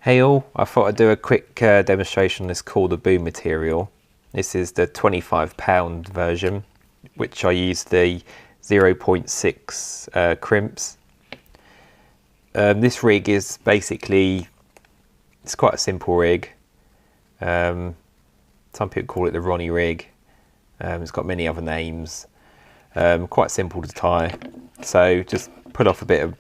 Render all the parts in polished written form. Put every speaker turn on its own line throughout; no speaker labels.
Hey all, I thought I'd do a quick demonstration on this Korda Boom material. This is the 25 pound version, which I use the 0.6 crimps. This rig is basically, it's quite a simple rig. Some people call it the Ronnie rig. It's got many other names. Quite simple to tie. So just put off a bit of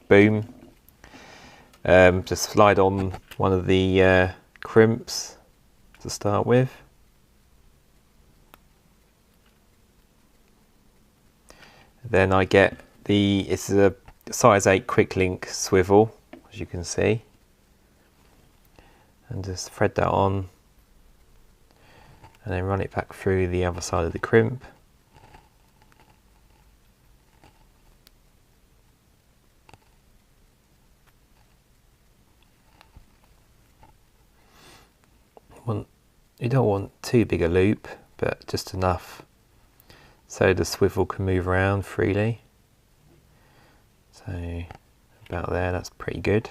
boom. Just slide on one of the crimps to start with. Then I get it's a size 8 quick link swivel, as you can see, and just thread that on and then run it back through the other side of the crimp. You don't want too big a loop, but just enough so the swivel can move around freely. So about there, that's pretty good.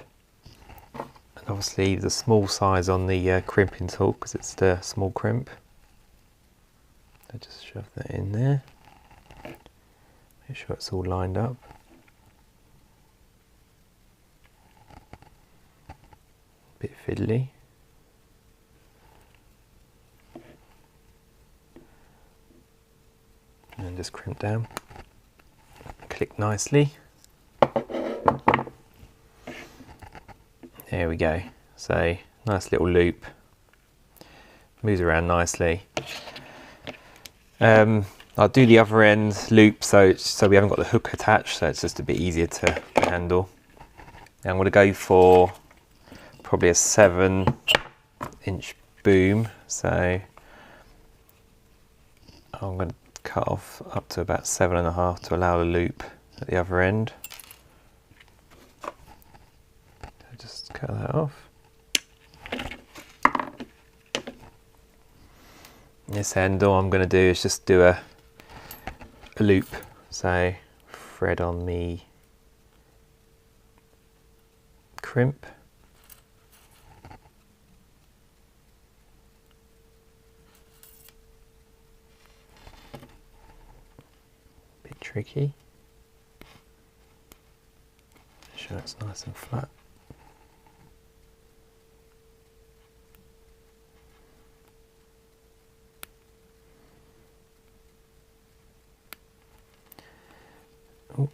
And obviously the small size on the crimping tool, because it's the small crimp. So just shove that in there. Make sure it's all lined up. Bit fiddly. And just crimp down, click nicely. There we go. So nice little loop, moves around nicely. I'll do the other end loop so we haven't got the hook attached, so it's just a bit easier to handle. Now I'm going to go for probably a 7-inch boom, so I'm going to cut off up to about 7.5 to allow the loop at the other end. So just cut that off. This end, all I'm going to do is just do a loop. So thread on the crimp. Tricky. Make sure it's nice and flat. Oh.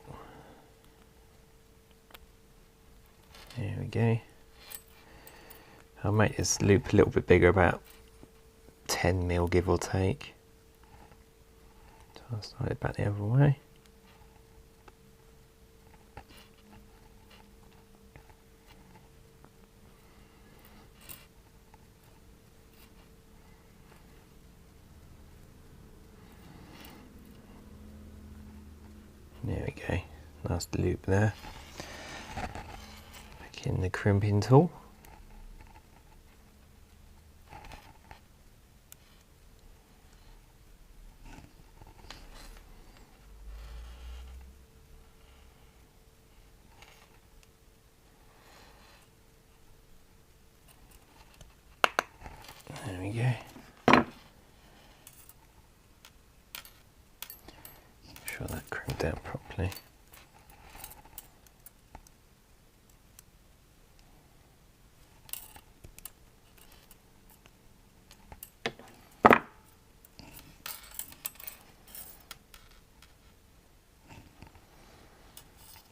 There we go. I'll make this loop a little bit bigger, about 10 mil give or take. So I'll slide it back the other way. There we go, nice loop there. Back in the crimping tool. There we go. Make sure that crimped down properly.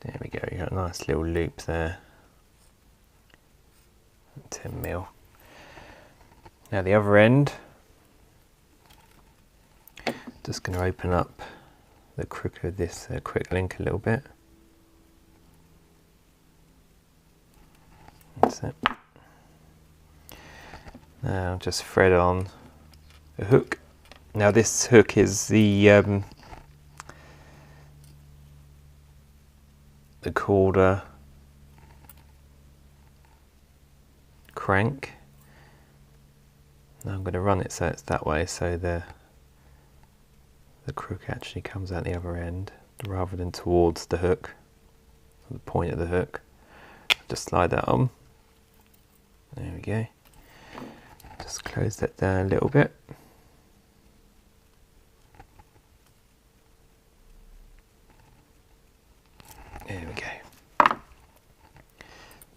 There we go, you got a nice little loop there. 10 mil. Now the other end, just going to open up the crook of this quick link a little bit. That's it. Now just thread on a hook. Now this hook is the Korda crank. Now I'm going to run it so it's that way, so the crook actually comes out the other end rather than towards the hook, the point of the hook. Just slide that on. There we go. Just close that down a little bit. There we go.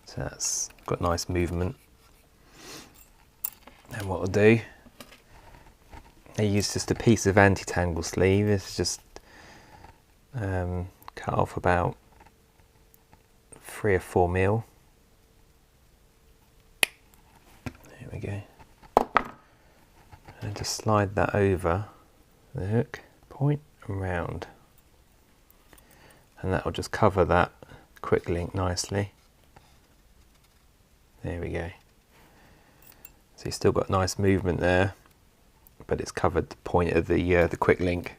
So that's got nice movement. And what I'll do, I use just a piece of anti-tangle sleeve. It's just cut off about 3 or 4 mil. There we go. And just slide that over the hook point and round. And that will just cover that quick link nicely. There we go. So you've still got nice movement there, but it's covered the point of the quick link,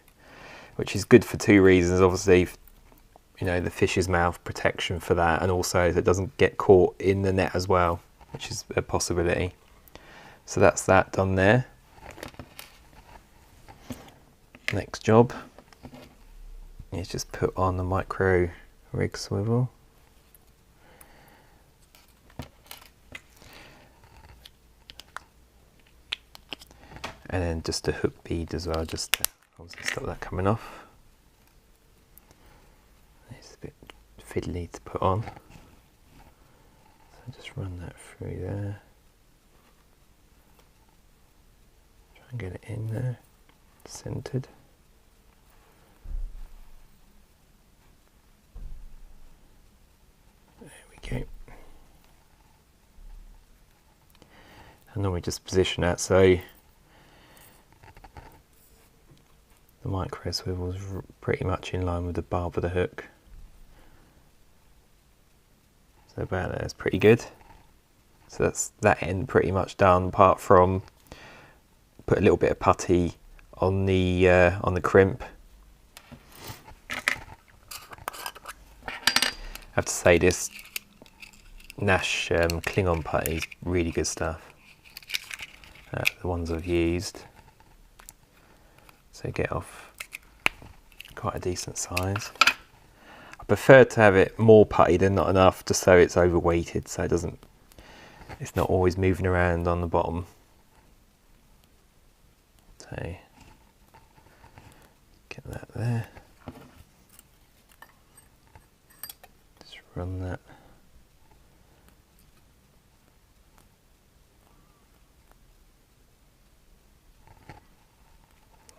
which is good for 2 reasons. Obviously, you know, the fish's mouth protection for that, and also it doesn't get caught in the net as well, which is a possibility. So that's that done there. Next job is just put on the micro rig swivel. And then just a hook bead as well, just to obviously stop that coming off. It's a bit fiddly to put on. So just run that through there. Try and get it in there, centered. There we go. And then we just position that so the micro swivel is pretty much in line with the barb of the hook. So about there is pretty good. So that's that end pretty much done, apart from put a little bit of putty on the crimp. I have to say this Nash Klingon putty is really good stuff. The ones I've used. So get off quite a decent size. I prefer to have it more putty than not enough, just so it's overweighted, so it's not always moving around on the bottom. So get that there. Just run that.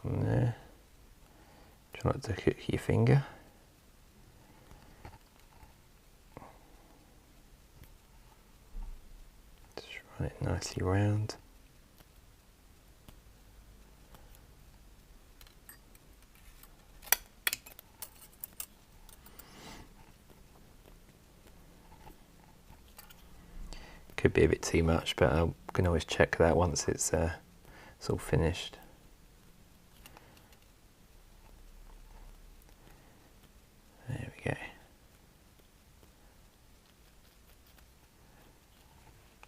And there. Try not to hook your finger. Just run it nicely round. Could be a bit too much, but I can always check that once it's all finished. There we go.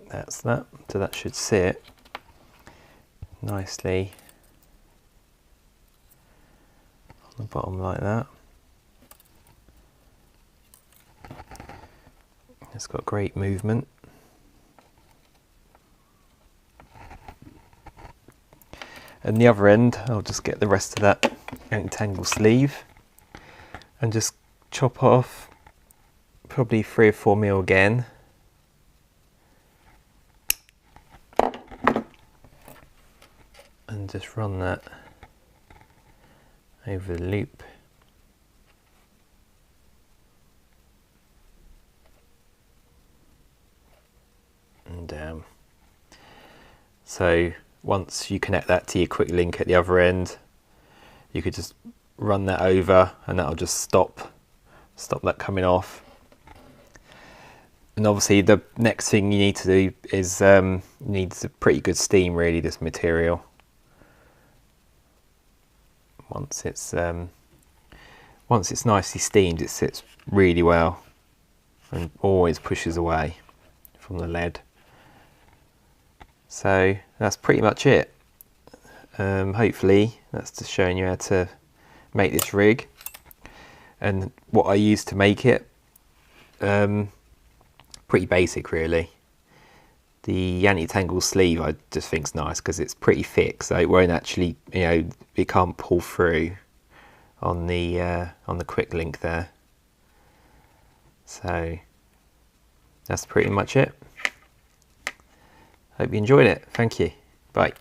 That's that. So that should sit nicely on the bottom like that. It's got great movement. And the other end, I'll just get the rest of that anti-tangle sleeve and just chop off probably 3 or 4 mil again. And just run that over the loop. And down. So once you connect that to your quick link at the other end, you could just run that over and that'll just stop that coming off. And obviously the next thing you need to do is needs a pretty good steam, really, this material. Once it's nicely steamed, it sits really well and always pushes away from the lead. So that's pretty much it. Hopefully that's just showing you how to make this rig and what I use to make it. Pretty basic, really. The anti-tangle sleeve I just think's nice because it's pretty thick, so it won't actually, you know, it can't pull through on the quick link there. So that's pretty much it. Hope you enjoyed it. Thank you. Bye.